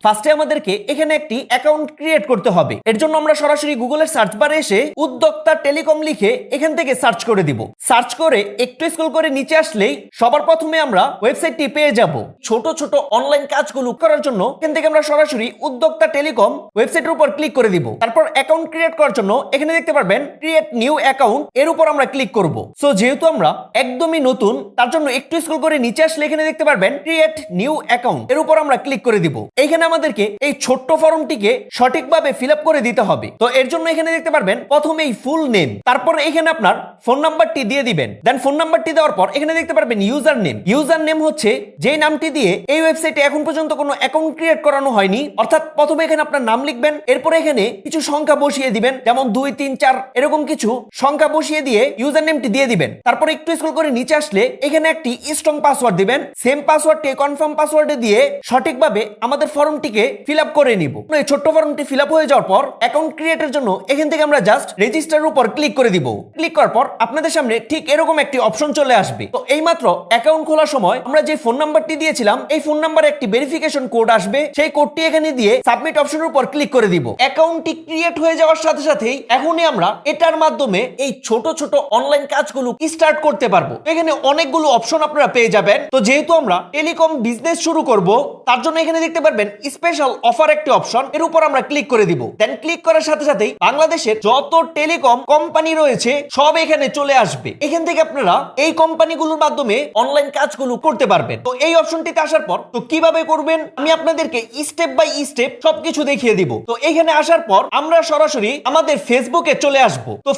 ফার্স্টে আমাদেরকে এখানে একটি অ্যাকাউন্ট ক্রিয়েট করতে হবে। এর জন্য আমরা সরাসরি গুগলের সার্চ বারে এসে উদ্যোক্তা টেলিকম লিখে এখান থেকে সার্চ করে দিব। সার্চ করে একটু স্ক্রল করে নিচে আসলেই সবার প্রথমে আমরা ওয়েবসাইটটি পেয়ে যাব। ছোট ছোট অনলাইন কাজগুলো করার জন্য এখান থেকে আমরা সরাসরি উদ্যোক্তা টেলিকম ওয়েবসাইটের উপর ক্লিক করে দিব। তারপর অ্যাকাউন্ট ক্রিয়েট করার জন্য এখানে দেখতে পারবেন ক্রিয়েট নিউ অ্যাকাউন্ট, এর উপর আমরা ক্লিক করব। সো যেহেতু আমরা একদমই নতুন, তার জন্য একটু স্ক্রল করে নিচে আসলে এখানে দেখতে পারবেন ক্রিয়েট নিউ অ্যাকাউন্ট, এর উপর আমরা ক্লিক করে দিব। এইখানে আমাদেরকে এই ছোট্ট ফর্মটিকে সঠিকভাবে ফিল আপ করে দিতে হবে। তো এর জন্য এখানে দেখতে পারবেন প্রথমে এই ফুল নেম, তারপর এখানে আপনার ফোন নাম্বারটি দিয়ে দিবেন। দেন ফোন নাম্বারটি দেওয়ার পর এখানে দেখতে পারবেন ইউজার নেম। ইউজার নেম হচ্ছে যেই নামটি দিয়ে এই ওয়েবসাইটে এখন পর্যন্ত কোনো অ্যাকাউন্ট ক্রিয়েট করানো হয়নি, অর্থাৎ প্রথমে এখানে আপনার নাম লিখবেন, এরপর এখানে কিছু সংখ্যা বসিয়ে দিবেন, যেমন 2 3 4 এরকম কিছু সংখ্যা বসিয়ে দিয়ে ইউজার নেমটি দিয়ে দিবেন। তারপর একটু স্ক্রল করে নিচে আসলে এখানে একটি স্ট্রং পাসওয়ার্ড দিবেন। সেম পাসওয়ার্ডটি কনফার্ম পাসওয়ার্ডে দিয়ে সঠিকভাবে আমাদের ফর্মটিকে ফিল আপ করে নিব। এই ছোট্ট ফর্মটি ফিল আপ হয়ে যাওয়ার পর অ্যাকাউন্ট ক্রিয়েটের জন্য এখান থেকে আমরা জাস্ট রেজিস্টারের উপর ক্লিক করে দিব। ক্লিক করার পর আপনাদের সামনে ঠিক এরকম একটি অপশন চলে আসবে। তো এইমাত্র অ্যাকাউন্ট খোলার সময় আমরা যে ফোন নাম্বারটি দিয়েছিলাম, এই ফোন নাম্বারে একটি ভেরিফিকেশন কোড আসবে। সেই কোডটি এখানে দিয়ে সাবমিট অপশনের উপর ক্লিক করে দিব। অ্যাকাউন্টটি ক্রিয়েট হয়ে যাওয়ার সাথে সাথেই এখনই আমরা এটার মাধ্যমে এই ছোট ছোট অনলাইন কাজগুলো স্টার্ট করতে পারবো। এখানে অনেকগুলো অপশন আপনারা পেয়ে যাবেন। তো যেহেতু আমরা টেলিকম বিজনেস শুরু করব, তার জন্য এখানে দেখতে পারবেন স্পেশাল অফার একটি অপশন, এর উপর আমরা ক্লিক করে দিব। দেন ক্লিক করার সাথে সাথেই বাংলাদেশের যত টেলিকম কোম্পানি রয়েছে সব এখানে চলে আসবে। এখান থেকে আপনারা এই কোম্পানিগুলোর মাধ্যমে অনলাইন কাজগুলো করতে পারবেন। তো এই অপশনটিতে আসার পর তো কিভাবে করবেন আমি আপনাদেরকে স্টেপ বাই স্টেপ সবকিছু দেখিয়ে দিব। তো এখানে আসার পর আমরা সরাসরি আমাদের ফেসবুকে চলে আসব। তো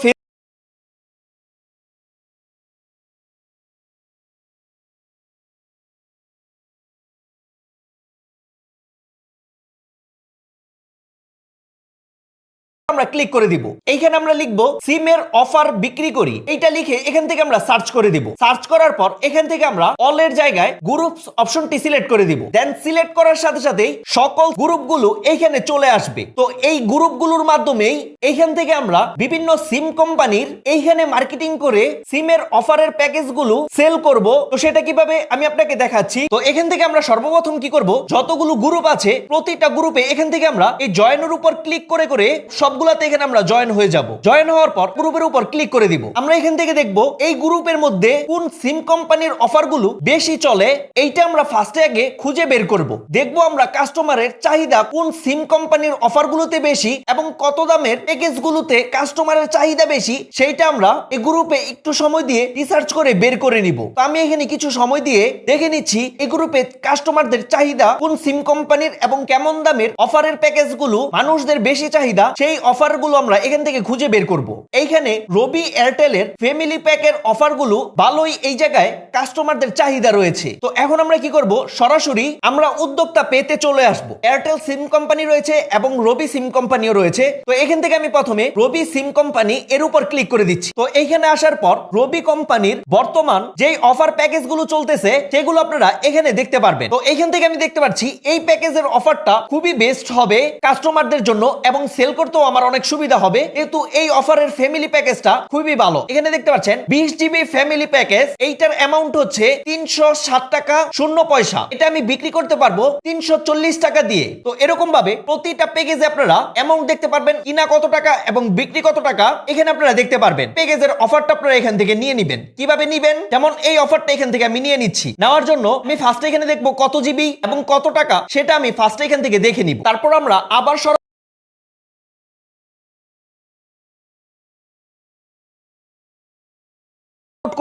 আমরা ক্লিক করে দিব। এইখানে আমরা লিখব সিমের অফার বিক্রি করি, এইটা লিখে এখান থেকে আমরা সার্চ করে দিব। সার্চ করার পর এখান থেকে আমরা অল এর জায়গায় গ্রুপস অপশনটি সিলেক্ট করে দিব। দেন সিলেক্ট করার সাথে সাথেই সকল গ্রুপগুলো এইখানে চলে আসবে। তো এই গ্রুপগুলোর মাধ্যমেই এইখান থেকে আমরা বিভিন্ন সিম কোম্পানির এইখানে মার্কেটিং করে সিমের অফারের প্যাকেজগুলো সেল করব। তো সেটা কিভাবে আমি আপনাকে দেখাচ্ছি। তো এখান থেকে আমরা সর্বপ্রথম কি করব, যতগুলো গ্রুপ আছে প্রতিটা গ্রুপে এখান থেকে আমরা এই জয়েনের উপর ক্লিক করে করে সবগুলাতে এখানে আমরা জয়েন হয়ে যাব। জয়েন হওয়ার পর গ্রুপের উপর ক্লিক করে দিব। আমরা এখান থেকে দেখব এই গ্রুপের মধ্যে কোন সিম কোম্পানির অফারগুলো বেশি চলে, এইটা আমরা ফার্স্টে আগে খুঁজে বের করব। দেখব আমরা কাস্টমারের চাহিদা কোন সিম কোম্পানির অফারগুলোতে বেশি এবং কত দামের প্যাকেজগুলোতে কাস্টমারের চাহিদা বেশি, সেইটা আমরা এই গ্রুপে একটু সময় দিয়ে রিসার্চ করে বের করে নিব। তো আমি এখানে কিছু সময় দিয়ে দেখে নিচ্ছি এই গ্রুপে কাস্টমারদের চাহিদা কোন সিম কোম্পানির এবং কেমন দামের অফারের প্যাকেজগুলো মানুষদের বেশি চাহিদা, সেই অফারগুলো আমরা এখান থেকে খুঁজে বের করব। এইখানে রবি এয়ারটেলের ফ্যামিলি প্যাকের অফারগুলো ভালোই এই জায়গায় কাস্টমারদের চাহিদা রয়েছে। তো এখন আমরা কি করব, সরাসরি আমরা উদ্যোক্তা পেতে চলে আসব। এয়ারটেল সিম কোম্পানি রয়েছে এবং রবি সিম কোম্পানিও রয়েছে। তো এখান থেকে আমি প্রথমে রবি সিম কোম্পানি এর উপর ক্লিক করে দিচ্ছি। তো এইখানে আসার পর রবি কোম্পানির বর্তমান যেই অফার প্যাকেজগুলো চলতেছে সেগুলো আপনারা এখানে দেখতে পারবেন। তো এখান থেকে আমি দেখতে পাচ্ছি এই প্যাকেজের অফারটা খুবই বেস্ট হবে কাস্টমারদের জন্য এবং সেল করতেও আমার অনেক সুবিধা হবে, যেহেতু এই অফারের ফ্যামিলি প্যাকেজটা খুবই ভালো। এখানে দেখতে পাচ্ছেন 20 জিবি ফ্যামিলি প্যাকেজ, এইটার অ্যামাউন্ট হচ্ছে 360 টাকা 0 পয়সা। এটা আমি বিক্রি করতে পারবো 340 টাকা দিয়ে। তো এরকম ভাবে প্রতিটা প্যাকেজে আপনারা অ্যামাউন্ট দেখতে পারবেন, কিনা কত টাকা এবং বিক্রি কত টাকা এখানে আপনারা দেখতে পারবেন। প্যাকেজের অফারটা আপনারা এখান থেকে নিয়ে নেবেন। কিভাবে নিবেন, যেমন এই অফারটা এখান থেকে আমি নিয়ে নিচ্ছি। নেওয়ার জন্য আমি ফার্স্টে এখানে দেখবো কত জিবি এবং কত টাকা, সেটা আমি ফার্স্টে এখান থেকে দেখে নিব। তারপর আমরা আবার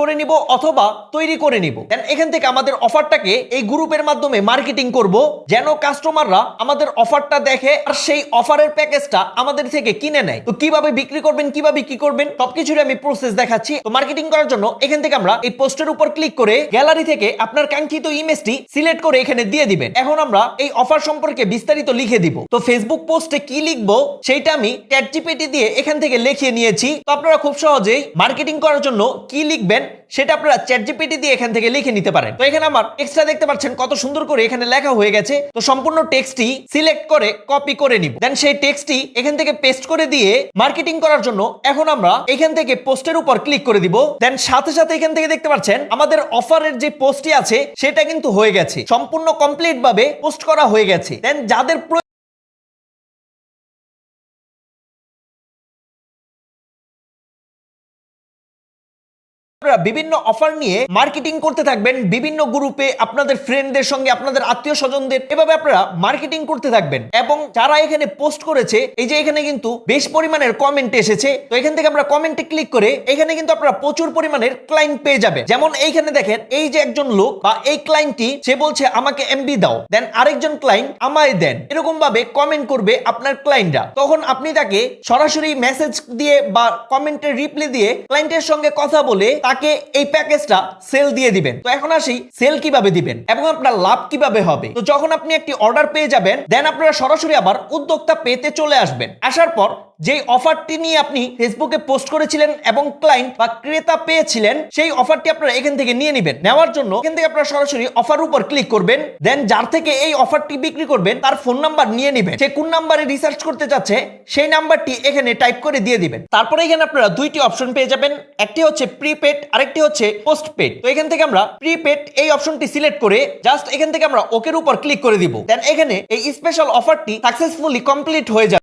করে নিব অথবা তৈরি করে নিব। এখান থেকে আমাদের অফারটাকে এই গ্রুপের মাধ্যমে মার্কেটিং করব, যেন কাস্টমাররা আমাদের অফারটা দেখে আর সেই অফারের প্যাকেজটা আমাদের থেকে কিনে নেয়। তো কিভাবে বিক্রি করবেন, কিভাবে কি করবেন সবকিছুর আমি প্রসেস দেখাচ্ছি। তো মার্কেটিং করার জন্য এখান থেকে আমরা এই পোস্টের উপর ক্লিক করে গ্যালারি থেকে আপনার কাঙ্ক্ষিত ইমেজটি সিলেক্ট করে এখানে দিয়ে দিবেন। এখন আমরা এই অফার সম্পর্কে বিস্তারিত লিখে দিব। তো ফেসবুক পোস্টে কি লিখবো সেইটা আমি চ্যাটজিপিটি দিয়ে এখান থেকে লিখিয়ে নিয়েছি। তো আপনারা খুব সহজেই মার্কেটিং করার জন্য কি লিখবেন সেটা আপনারা চ্যাটজিপিটি দিয়ে এখান থেকে লিখে নিতে পারেন। তো এখানে আমার টেক্সটটা দেখতে পাচ্ছেন কত সুন্দর করে এখানে লেখা হয়ে গেছে। তো সম্পূর্ণ টেক্সটটি সিলেক্ট করে কপি করে নিব, দেন সেই টেক্সটটি এখান থেকে পেস্ট করে দিয়ে মার্কেটিং করার জন্য এখন আমরা এখান থেকে পোস্টের উপর ক্লিক করে দিব। দেন সাথে সাথে এখান থেকে দেখতে পাচ্ছেন আমাদের অফারের যে পোস্টটি আছে সেটা কিন্তু হয়ে গেছে, সম্পূর্ণ কমপ্লিট ভাবে পোস্ট করা হয়ে গেছে। দেন যাদের বিভিন্ন অফার নিয়ে মার্কেটিং করতে থাকবেন বিভিন্ন গ্রুপে, আপনাদের ফ্রেন্ডদের সঙ্গে, আপনাদের আত্মীয় স্বজনদের, এভাবে আপনারা মার্কেটিং করতে থাকবেন। এবং যারা এখানে পোস্ট করেছে, এই যে এখানে কিন্তু বেশ পরিমাণের কমেন্ট এসেছে, তো এখান থেকে আমরা কমেন্টে ক্লিক করে এখানে কিন্তু আপনারা প্রচুর পরিমাণের ক্লায়েন্ট পেয়ে যাবেন। যেমন এইখানে দেখেন, এই যে একজন লোক বা এই ক্লায়েন্টটি সে বলছে আমাকে এমবি দাও, দেন আরেকজন ক্লায়েন্ট আমায় দেন, এরকম ভাবে কমেন্ট করবে আপনার ক্লায়েন্টরা। তখন আপনি তাকে সরাসরি মেসেজ দিয়ে বা কমেন্টের রিপ্লাই দিয়ে ক্লায়েন্টের সঙ্গে কথা বলে তাকে এই প্যাকেজটা সেল দিয়ে দিবেন। তো এখন আসি সেল কিভাবে দিবেন এবং আপনার লাভ কিভাবে হবে। তো যখন আপনি একটি অর্ডার পেয়ে যাবেন, দেন আপনারা সরাসরি আবার উদ্যোক্তা পেতে চলে আসবেন। আসার পর যে অফারটি নিয়ে আপনি ফেসবুকে পোস্ট করেছিলেন এবং ক্লায়েন্ট বা ক্রেতা পেয়েছিলেন, সেই অফারটি আপনারা এখান থেকে নিয়ে নেবেন। নেওয়ার জন্য এখান থেকে আপনারা সরাসরি অফার উপর ক্লিক করবেন, দেন যার থেকে এই অফারটি বিক্রি করবেন তার ফোন নাম্বার নিয়ে নেবেন। সে কোন নাম্বারে রিসার্চ করতে চাচ্ছে সেই নাম্বারটি এখানে টাইপ করে দিয়ে দিবেন। তারপরে এখানে আপনারা দুইটি অপশন পেয়ে যাবেন, একটি হচ্ছে প্রিপেড, আরেকটি হচ্ছে পোস্টপেড। তো এখান থেকে আমরা প্রিপেড এই অপশনটি সিলেক্ট করে জাস্ট এখান থেকে আমরা ওকের উপর ক্লিক করে দিব। দেন এখানে এই স্পেশাল অফারটি সাকসেসফুলি কমপ্লিট হয়ে যাবে।